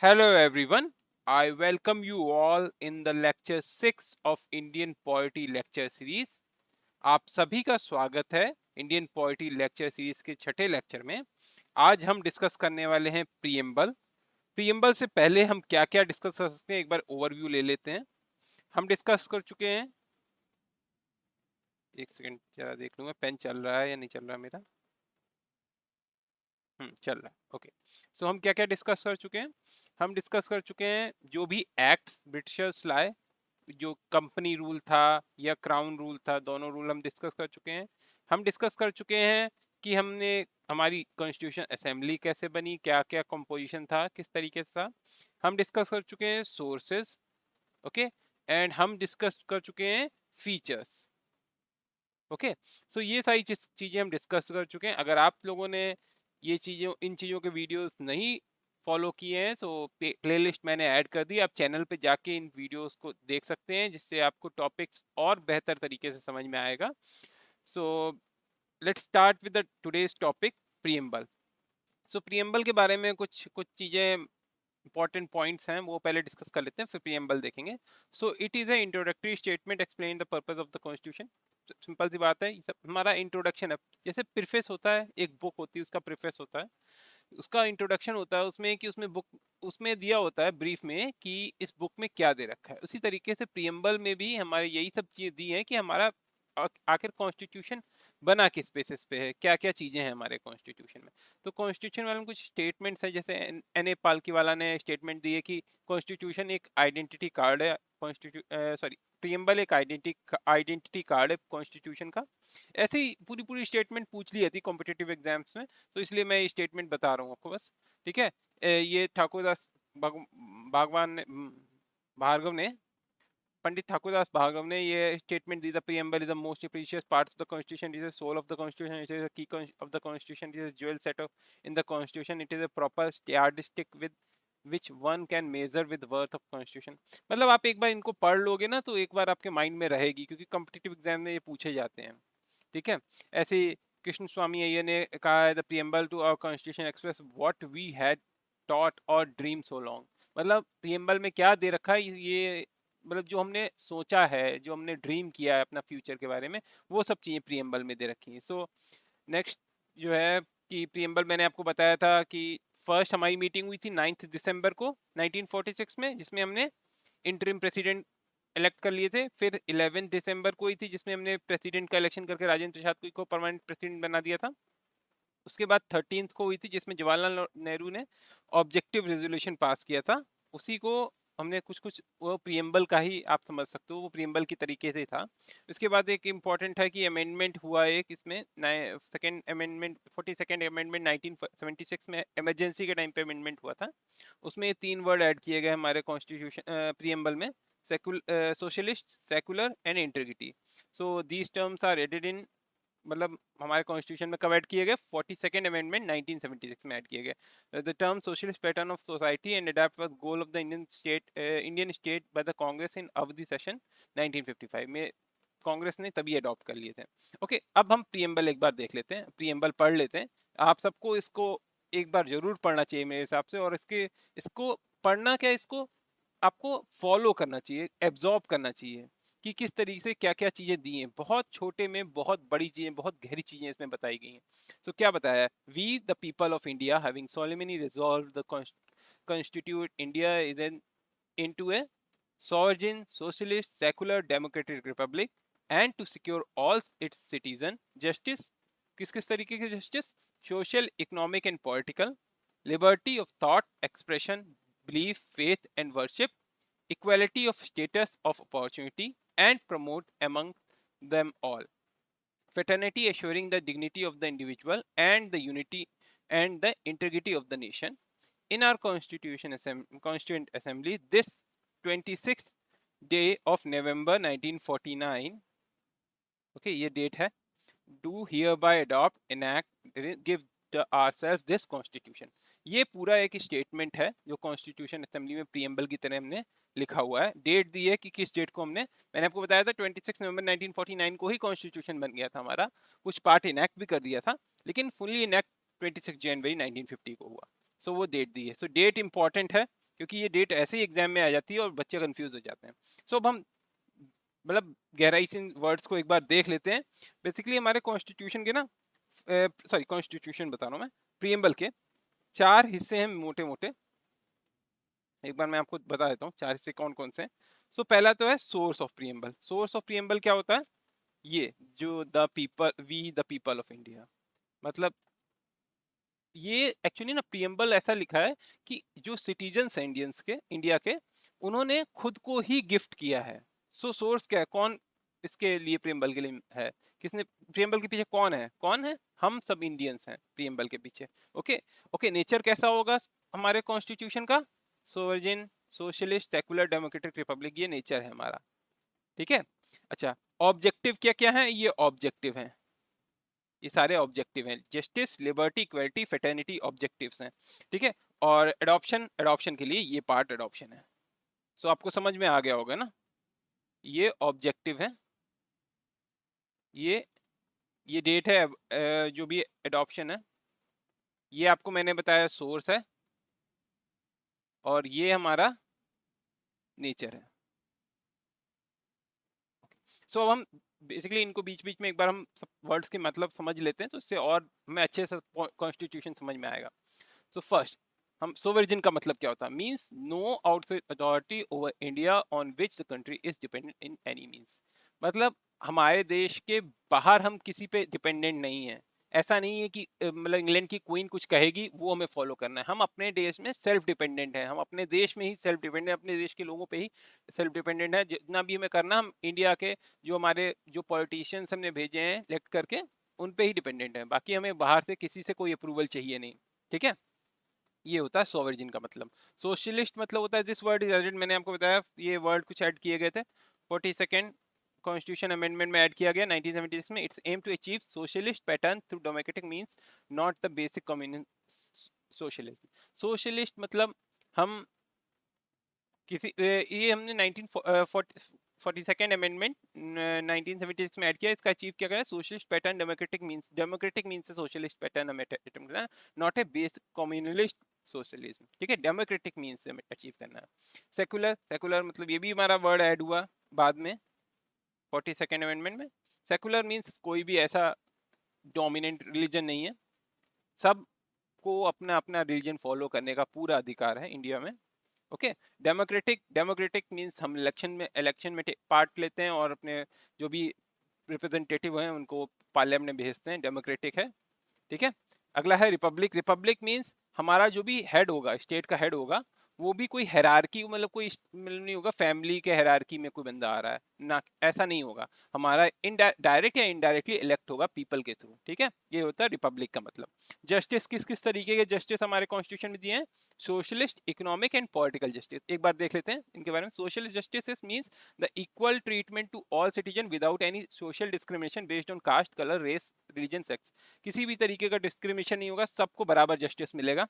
Hello everyone, I welcome you all in the lecture 6 of Indian Poetry Lecture Series. आप सभी का स्वागत है इंडियन पोइट्री लेक्चर सीरीज के छठे लेक्चर में। आज हम डिस्कस करने वाले हैं प्रीएम्बल। प्रीएम्बल से पहले हम क्या क्या डिस्कस कर सकते हैं एक बार ओवरव्यू ले लेते हैं। हम डिस्कस कर चुके हैं, एक सेकंड जरा देख लूंगा पेन चल रहा है या नहीं चल रहा मेरा। चल रहा है, ओके। सो हम क्या क्या डिस्कस कर चुके हैं? हम डिस्कस कर चुके हैं जो भी एक्ट्स ब्रिटिशर्स लाए, जो कंपनी रूल था या क्राउन रूल था, दोनों रूल हम डिस्कस कर चुके हैं। हम डिस्कस कर चुके हैं कि हमने हमारी कॉन्स्टिट्यूशन असेंबली कैसे बनी, क्या क्या कंपोजिशन था, किस तरीके से था। हम डिस्कस कर चुके हैं सोर्सेस, ओके, एंड हम डिस्कस कर चुके हैं फीचर्स, ओके। सो ये सारी चीज़ें हम डिस्कस कर चुके हैं। अगर आप लोगों ने ये चीज़ों इन चीज़ों के वीडियोस नहीं फॉलो किए हैं सो प्लेलिस्ट मैंने ऐड कर दी, आप चैनल पे जाके इन वीडियोस को देख सकते हैं जिससे आपको टॉपिक्स और बेहतर तरीके से समझ में आएगा। So let's start with the today's topic, preamble. So preamble के बारे में कुछ कुछ चीज़ें इंपॉर्टेंट पॉइंट्स हैं वो पहले डिस्कस कर लेते हैं, फिर प्रीएम्बल देखेंगे। So it is a introductory statement explain the purpose of the constitution. Simple सी बात है, ये सब हमारा इंट्रोडक्शन है। जैसे प्रीफेस होता है, एक बुक होती है उसका प्रीफेस होता है, उसका इंट्रोडक्शन होता है उसमें कि उसमें बुक उसमें दिया होता है ब्रीफ में कि इस बुक में क्या दे रखा है। उसी तरीके से प्रीएम्बल में भी हमारे यही सब चीज़ दी है कि हमारा आखिर कॉन्स्टिट्यूशन बना किस बेसिस पे है, क्या क्या चीज़ें हैं हमारे कॉन्स्टिट्यूशन में। तो कॉन्स्टिट्यूशन वाले में कुछ स्टेटमेंट्स हैं, जैसे एन ए पालकी वाला ने स्टेटमेंट दी है कि कॉन्स्टिट्यूशन एक आइडेंटिटी कार्ड है, प्रीएम्बल एक आइडेंटिटी कार्ड है कॉन्स्टिट्यूशन का। ऐसे ही पूरी पूरी स्टेटमेंट पूछ ली जाती कॉम्पिटेटिव एग्जाम्स में, तो इसलिए मैं ये स्टेटमेंट बता रहा हूँ आपको बस, ठीक है। ये ठाकुरदास भागवान ने भार्गव ने पंडित ठाकुरदास भार्गव ने ये स्टेटमेंट दी, the preamble is the most precious parts of the constitution, it is soul of the constitution, it is a key of the constitution, it is jewel set of in the constitution, it is a proper yardstick with which one can measure with worth of constitution. मतलब आप एक बार इनको पढ़ लोगे ना तो एक बार आपके माइंड में रहेगी, क्योंकि कॉम्पिटिटिव एग्जाम में ये पूछे जाते हैं, ठीक है। ऐसे ही कृष्ण स्वामी अय्यर ने कहा है, the preamble to our constitution express what we had thought और ड्रीम सो लॉन्ग। मतलब प्रीएम्बल में क्या दे रखा है, ये मतलब जो हमने सोचा है, जो हमने ड्रीम किया है अपना फ्यूचर के बारे में, वो सब चीज़ें प्रीएम्बल में दे रखी हैं। सो नेक्स्ट जो है कि प्रीएम्बल मैंने आपको बताया था कि फर्स्ट हमारी मीटिंग हुई थी 9 दिसंबर को 1946 में, जिसमें हमने इंटरिम प्रेसिडेंट इलेक्ट कर लिए थे। फिर 11 दिसंबर को हुई थी जिसमें हमने प्रेसिडेंट का इलेक्शन करके राजेंद्र प्रसाद को परमानेंट प्रेसिडेंट बना दिया था। उसके बाद 13 को हुई थी जिसमें जवाहरलाल नेहरू ने ऑब्जेक्टिव रेजोल्यूशन पास किया था। उसी को हमने कुछ कुछ वो प्रीएम्बल का ही आप समझ सकते हो, वो प्रीएम्बल की तरीके से था। उसके बाद एक इम्पॉर्टेंट है कि अमेंडमेंट हुआ एक इसमें, सेकेंड अमेंडमेंट 42nd अमेंडमेंट 1976 में इमरजेंसी के टाइम पे अमेंडमेंट हुआ था। उसमें 3 वर्ड ऐड किए गए हमारे कॉन्स्टिट्यूशन प्रीएम्बल में, socialist, secular and integrity. So these terms are added in, मतलब हमारे कॉन्स्टिट्यूशन में कब ऐड किए गए, 42nd अमेंडमेंट 1976 में ऐड किए गए। The term socialist pattern of society and adopt was goal of the Indian state by the Congress in Avadi session 1955 में कांग्रेस ने तभी अडॉप्ट कर लिए थे। ओके, अब हम प्रीएम्बल एक बार देख लेते हैं, प्रीएम्बल पढ़ लेते हैं। आप सबको इसको एक बार जरूर पढ़ना चाहिए मेरे हिसाब से, और इसको पढ़ना क्या, इसको आपको फॉलो करना चाहिए, एब्जॉर्ब करना चाहिए कि किस तरीके से क्या क्या चीजें दी हैं। बहुत छोटे में बहुत बड़ी चीजें, बहुत गहरी चीजें इसमें बताई गई हैं। तो क्या बताया है, we the people of India having solemnly resolved the constitute India is an into a sovereign socialist secular democratic republic and to secure all its citizen justice, किस किस तरीके की justice, social, economic and political, liberty of thought expression, belief, faith and worship, equality of status of opportunity and promote among them all, fraternity assuring the dignity of the individual and the unity and the integrity of the nation. In our constituent assembly this 26th day of November 1949, okay, ये date है, do hereby adopt, enact, give ourselves this constitution। ये पूरा एक statement है जो constitution assembly में preamble की तरह हमने लिखा हुआ है। डेट दी है कि किस डेट को हमने, मैंने आपको बताया था 26 नवंबर 1949 को ही कॉन्स्टिट्यूशन बन गया था हमारा। कुछ पार्ट इनैक्ट भी कर दिया था, लेकिन फुली इनैक्ट 26 जनवरी 1950 को हुआ। सो वो डेट दी है। सो डेट इंपॉर्टेंट है, क्योंकि ये डेट ऐसे ही एग्जाम में आ जाती है और बच्चे कंफ्यूज हो जाते हैं। सो अब हम मतलब गहराई से इन वर्ड्स को एक बार देख लेते हैं। बेसिकली हमारे कॉन्स्टिट्यूशन के ना, सॉरी कॉन्स्टिट्यूशन बता रहा हूँ मैं, प्रियम्बल के 4 हिस्से हैं मोटे मोटे। एक बार मैं आपको बता देता हूँ 4 हिस्से कौन कौन से हैं। सो पहला तो है source of preamble. Source of preamble क्या होता है? ये जो the people, we the people of India, मतलब ये एक्चुअली ना प्रियम्बल ऐसा लिखा है कि जो सिटीजन्स हैं इंडियंस के, इंडिया के, उन्होंने खुद को ही गिफ्ट किया है। सो सोर्स क्या है, कौन इसके लिए प्रियम्बल के लिए है, किसने प्रियम्बल के पीछे कौन है? कौन है? हम सब इंडियंस हैं प्रियम्बल के पीछे। ओके ओके, नेचर कैसा होगा हमारे कॉन्स्टिट्यूशन का? सोवर्जिन, सोशलिस्ट, सेकुलर, डेमोक्रेटिक, रिपब्लिक, ये नेचर है हमारा। ठीक है। अच्छा, ऑब्जेक्टिव क्या क्या है? ये ऑब्जेक्टिव है, ये सारे ऑब्जेक्टिव हैं। Justice, liberty, equality, fraternity objectives हैं। ठीक है। और एडॉप्शन, एडॉप्शन के लिए ये पार्ट एडॉप्शन है। सो आपको समझ में आ गया होगा ना, ये ऑब्जेक्टिव है, ये ये डेट है, जो भी एडॉप्शन है, ये आपको मैंने बताया सोर्स है, और ये हमारा नेचर है। सो अब हम बेसिकली इनको बीच बीच में एक बार हम सब वर्ड्स के मतलब समझ लेते हैं, तो इससे और हमें अच्छे से कॉन्स्टिट्यूशन समझ में आएगा। सो फर्स्ट, हम सोवर्जिन का मतलब क्या होता है? Means no outside authority over India on which the country is dependent in any means. मतलब हमारे देश के बाहर हम किसी पे डिपेंडेंट नहीं है। ऐसा नहीं है कि मतलब इंग्लैंड की क्वीन कुछ कहेगी वो हमें फॉलो करना है। हम अपने देश में सेल्फ डिपेंडेंट हैं, हम अपने देश में ही सेल्फ डिपेंडेंट हैं, अपने देश के लोगों पे ही सेल्फ डिपेंडेंट है। जितना भी हमें करना, हम इंडिया के जो हमारे जो पॉलिटिशियंस हमने भेजे हैं इलेक्ट करके, उन पे ही डिपेंडेंट है। बाकी हमें बाहर से किसी से कोई अप्रूवल चाहिए नहीं। ठीक है, ये होता है सोवर्जिन का मतलब। सोशलिस्ट मतलब होता है दिस वर्ड इज एडेड, मैंने आपको बताया ये वर्ड कुछ ऐड किए गए थे 42nd कॉन्स्टिट्यूशन अमेंडमेंट में ऐड किया गया 1976 में। It's aim to achieve socialist pattern through democratic means, not the basic communist socialism. Socialist मतलब हम किसी ये हमने 1942nd अमेंडमेंट 1976 में ऐड किया। इसका अचीव क्या करा? Socialist pattern democratic means, democratic means से socialist pattern not a based communalist socialism. ठीक है, डेमोक्रेटिक मींस से अचीव करना है। सेकुलर, सेकुलर मतलब ये भी हमारा वर्ड ऐड हुआ बाद में 42nd अमेंडमेंट में। सेकुलर मींस कोई भी ऐसा डोमिनेंट रिलीजन नहीं है, सबको अपना अपना रिलीजन फॉलो करने का पूरा अधिकार है इंडिया में। ओके। डेमोक्रेटिक, डेमोक्रेटिक मींस हम इलेक्शन में पार्ट लेते हैं और अपने जो भी रिप्रेजेंटेटिव हैं उनको पार्लियामेंट में भेजते हैं, डेमोक्रेटिक है। ठीक है। अगला है रिपब्लिक। रिपब्लिक मींस हमारा जो भी हेड होगा, स्टेट का हेड होगा, वो भी कोई हेरारकी, मतलब कोई मतलब नहीं होगा फैमिली के हेरारकी में कोई बंदा आ रहा है ना, ऐसा नहीं होगा। हमारा डायरेक्ट या इनडायरेक्टली इलेक्ट होगा पीपल के थ्रू। ठीक है, ये होता है रिपब्लिक का मतलब। जस्टिस, किस किस तरीके के जस्टिस हमारे कॉन्स्टिट्यूशन में दिए हैं? Socialist, economic and political justice. एक बार देख लेते हैं इनके बारे में। Socialist justice means the equal treatment to all citizen without any social discrimination based on caste, colour, race, religion, sex. किसी भी तरीके का डिस्क्रिमिनेशन नहीं होगा, सबको बराबर जस्टिस मिलेगा।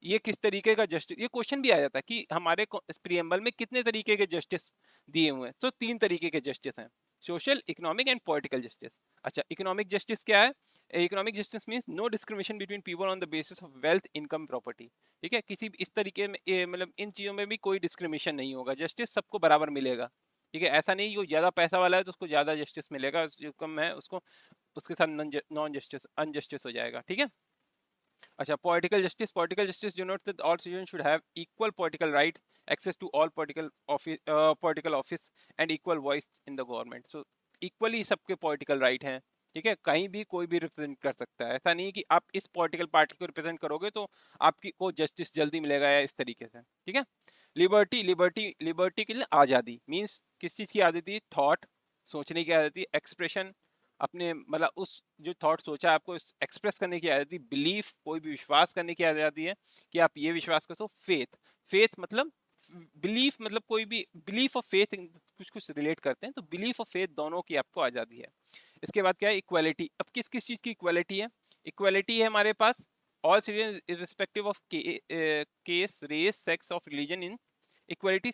ये किस तरीके का जस्टिस, ये क्वेश्चन भी आ जाता है कि हमारे प्रियम्बल में कितने तरीके के जस्टिस दिए हुए हैं। तो 3 तरीके के जस्टिस हैं, social, economic and political justice. अच्छा, इकोनॉमिक जस्टिस क्या है? Economic justice means no discrimination between people on the basis of wealth, income, property. ठीक है, किसी इस तरीके में मतलब इन चीजों में भी कोई डिस्क्रिमिनेशन नहीं होगा, जस्टिस सबको बराबर मिलेगा। ठीक है, ऐसा नहीं जो ज्यादा पैसा वाला है तो उसको ज्यादा जस्टिस मिलेगा, जो कम है उसको उसके साथ नॉन जस्टिस, अनजस्टिस हो जाएगा। ठीक है। अच्छा, political justice. Political justice denotes that all citizen should have equal political right, access to all political office and equal voice in the government. So equally सबके पॉलिटिकल राइट हैं। ठीक है, कहीं भी कोई भी रिप्रेजेंट कर सकता है। ऐसा नहीं कि आप इस पॉलिटिकल पार्टी को रिप्रेजेंट करोगे तो आपकी को जस्टिस जल्दी मिलेगा या इस तरीके से। ठीक है। लिबर्टी, लिबर्टी, लिबर्टी के लिए आज़ादी मीन्स किस चीज़ की आज़ादी? थॉट, सोचने की आज़ादी, एक्सप्रेशन, अपने मतलब उस जो थॉट सोचा आपको एक्सप्रेस करने की आज़ादी, बिलीफ, कोई भी विश्वास करने की आज़ादी है कि आप ये विश्वास करो। फेथ, फेथ मतलब बिलीफ, मतलब कोई भी बिलीफ और फेथ कुछ कुछ रिलेट करते हैं, तो बिलीफ और फेथ दोनों की आपको आज़ादी है। इसके बाद क्या है? इक्वालिटी। अब किस किस चीज़ की इक्वालिटी है? इक्वालिटी है हमारे पास all citizen irrespective of caste, race, sex, of religion in equality.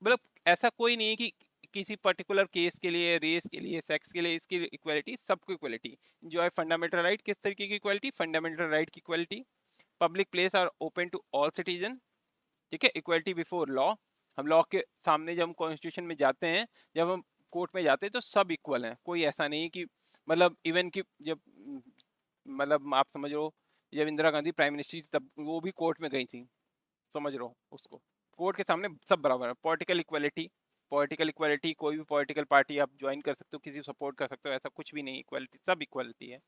मतलब ऐसा कोई नहीं है कि किसी पर्टिकुलर केस के लिए, रेस के लिए, सेक्स के लिए इसकी इक्वालिटी, सबको इक्वालिटी। जो है फंडामेंटल राइट, किस तरीके की इक्वालिटी? फंडामेंटल राइट की equality. Public place are open to all citizen. ठीक है, इक्वलिटी बिफोर लॉ, हम लॉ के सामने जब हम कॉन्स्टिट्यूशन में जाते हैं, जब हम कोर्ट में जाते हैं तो सब इक्वल हैं, कोई ऐसा नहीं कि मतलब इवन कि जब मतलब आप समझ लो जब इंदिरा गांधी प्राइम मिनिस्टर थी तब वो भी कोर्ट में गई थी, समझ रहे हो उसको, कोर्ट के सामने सब बराबर है। पॉलिटिकल इक्वलिटी, पॉलिटिकल इक्वलिटी कोई भी पॉलिटिकल पार्टी आप ज्वाइन कर सकते हो, किसी को सपोर्ट कर सकते हो, ऐसा कुछ भी नहीं, इक्वलिटी सब इक्वलिटी है।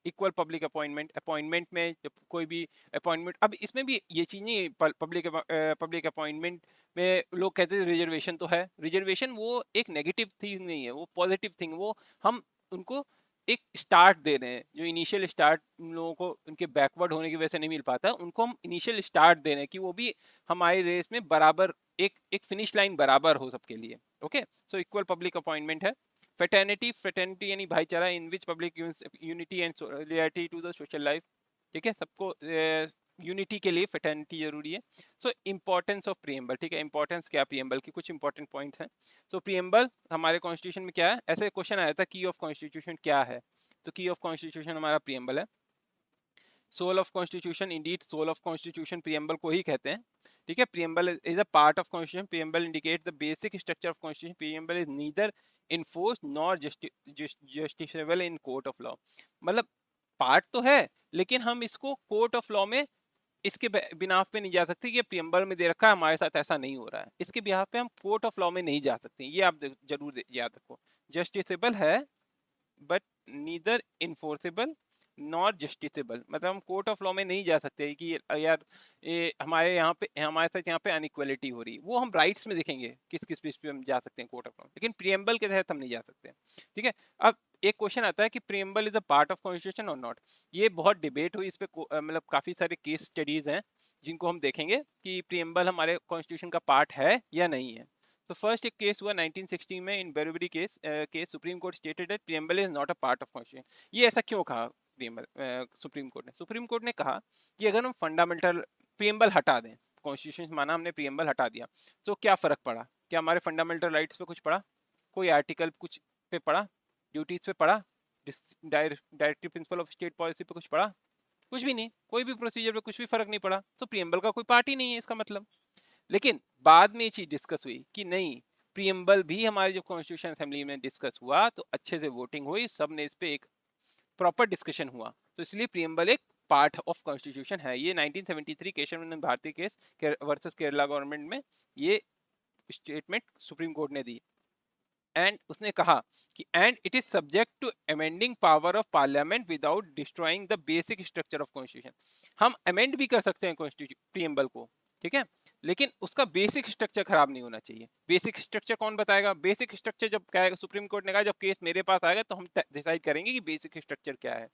इक्वल पब्लिक अपॉइंटमेंट, अपॉइंटमेंट में जब कोई भी अपॉइंटमेंट, अब इसमें भी ये चीज नहीं, पब्लिक अपॉइंटमेंट में लोग कहते हैं रिजर्वेशन तो है, रिजर्वेशन वो एक नेगेटिव थिंग नहीं है, वो पॉजिटिव थिंग, वो हम उनको एक स्टार्ट दे रहे हैं, जो इनिशियल स्टार्ट लोगों को उनके बैकवर्ड होने की वजह से नहीं मिल पाता, उनको हम इनिशियल स्टार्ट दे रहे हैं कि वो भी हमारी रेस में बराबर एक एक फिनिश लाइन बराबर हो सबके लिए। Okay, so equal public appointment है। फ्रेटर्निटी, फ्रेटर्निटी यानी भाईचारा, in which public gives unity and solidarity to the social life, ठीक है, सबको यूनिटी के लिए फ्रेटर्निटी जरूरी है। सो इंपॉर्टेंस ऑफ प्रीएम्बल, ठीक है, इंपॉर्टेंस क्या प्रीएम्बल की, कुछ इंपॉर्टेंट पॉइंट्स हैं। सो प्रीएम्बल हमारे कॉन्स्टिट्यूशन में क्या है, ऐसे क्वेश्चन आया था की ऑफ कॉन्स्टिट्यूशन क्या है, तो की ऑफ कॉन्स्टिट्यूशन हमारा प्रीएम्बल है। Soul of constitution, indeed soul of constitution preamble को ही कहते हैं, ठीक है। Preamble is a part of constitution, preamble indicate the basic structure of constitution, preamble is neither enforce nor justifiable in court of law, मतलब part तो है लेकिन हम इसको कोर्ट ऑफ लॉ में इसके बिना पे नहीं जा सकते, ये प्रीएम्बल में दे रखा है, हमारे साथ ऐसा नहीं हो रहा है, इसके बिहार पे हम कोर्ट ऑफ लॉ में नहीं जा सकते, ये आप जरूर याद रखो। जस्टिसेबल है but neither enforceable not justiciable, मतलब हम कोर्ट ऑफ लॉ में नहीं जा सकते कि यार ये हमारे यहाँ पे, हमारे साथ यहाँ पे अनइक्वलिटी हो रही, वो हम राइट्स में देखेंगे किस किस बेस पे हम जा सकते हैं कोर्ट ऑफ लॉ, लेकिन प्रीएम्बल के तहत हम नहीं जा सकते, ठीक है। अब एक क्वेश्चन आता है कि preamble is a part of constitution और नॉट, ये बहुत डिबेट हुई इस पे, मतलब काफी सारे केस स्टडीज हैं जिनको हम देखेंगे कि प्रीएम्बल हमारे कॉन्स्टिट्यूशन का पार्ट है या नहीं है। तो फर्स्ट एक केस हुआ 1960 में in Berubari case supreme court stated that preamble is not a part of constitution. ये ऐसा क्यों कहा प्रीएम्बल, सुप्रीम कोर्ट ने कहा कि अगर हम फंडामेंटल प्रीएम्बल हटा दें, कॉन्स्टिट्यूशन माना हमने प्रीएम्बल हटा दिया, तो क्या फर्क पड़ा, क्या हमारे फंडामेंटल राइट्स पे कुछ पड़ा, कोई आर्टिकल कुछ पे पड़ा, ड्यूटीज पे पड़ा, directive principle of state policy पे कुछ पड़ा, कुछ भी नहीं, कोई भी प्रोसीजर पे कुछ भी फर्क नहीं पड़ा, तो प्रीएम्बल का कोई पार्ट ही नहीं है इसका मतलब। लेकिन बाद में ये चीज डिस्कस हुई कि नहीं, प्रीएम्बल भी हमारे जो कॉन्स्टिट्यूशन असेंबली में डिस्कस हुआ तो अच्छे से वोटिंग हुई, सबने इस पे एक प्रॉपर डिस्कशन हुआ, तो इसलिए प्रीएम्बल एक पार्ट ऑफ कॉन्स्टिट्यूशन है। ये 1973 Keshav Bharati case versus Kerala government में ये स्टेटमेंट सुप्रीम कोर्ट ने दी। एंड उसने कहा कि and it is subject to amending power of parliament without destroying the basic structure of constitution, हम अमेंड भी कर सकते हैं कॉन्स्टिट्यूशन प्रीएम्बल को, ठीक है, लेकिन उसका बेसिक स्ट्रक्चर खराब नहीं होना चाहिए। बेसिक स्ट्रक्चर कौन बताएगा, बेसिक स्ट्रक्चर जब कहेगा सुप्रीम कोर्ट ने कहा, जब केस मेरे पास आएगा तो हम डिसाइड करेंगे कि बेसिक स्ट्रक्चर क्या है,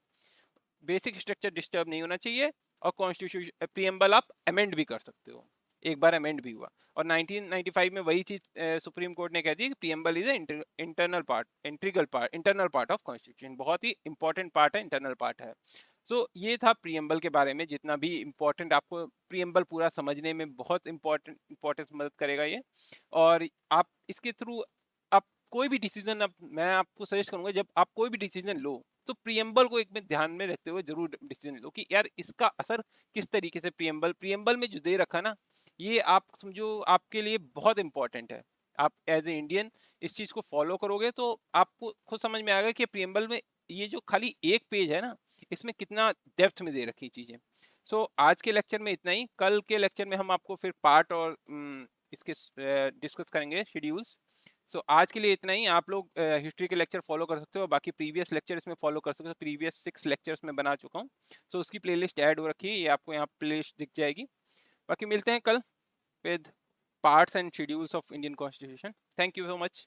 बेसिक स्ट्रक्चर डिस्टर्ब नहीं होना चाहिए, और कॉन्स्टिट्यूशन प्रीएम्बल आप अमेंड भी कर सकते हो, एक बार अमेंड भी हुआ। और 1995 में वही चीज सुप्रीम कोर्ट ने कह दी कि preamble is internal part, internal part of constitution, बहुत ही इंपॉर्टेंट पार्ट है, इंटरनल पार्ट है। सो ये था प्रीएम्बल के बारे में, जितना भी इंपॉर्टेंट, आपको प्रीएम्बल पूरा समझने में बहुत इंपॉर्टेंस मदद करेगा ये, और आप इसके थ्रू आप कोई भी डिसीजन, अब मैं आपको सजेस्ट करूंगा जब आप कोई भी डिसीजन लो तो प्रीएम्बल को एक में ध्यान में रखते हुए जरूर डिसीजन लो कि यार इसका असर किस तरीके से, प्रीएम्बल में जो दे रखा ना, ये आप समझो आपके लिए बहुत इंपॉर्टेंट है। आप एज ए इंडियन इस चीज को फॉलो करोगे तो आपको खुद समझ में आएगा कि प्रीएम्बल में ये जो खाली एक पेज है ना, इसमें कितना डेप्थ में दे रखी चीजें। सो आज के लेक्चर में इतना ही, कल के लेक्चर में हम आपको फिर पार्ट और इसके डिस्कस करेंगे शेड्यूल्स। सो आज के लिए इतना ही, आप लोग हिस्ट्री के लेक्चर फॉलो कर सकते हो, बाकी प्रीवियस लेक्चर इसमें फॉलो कर सकते हो, प्रीवियस 6 लेक्चर्स में बना चुका हूँ, सो उसकी प्लेलिस्ट ऐड हो रखी है, ये आपको यहाँ प्लेलिस्ट दिख जाएगी। बाकी मिलते हैं कल with parts and schedules of Indian constitution. Thank you so much.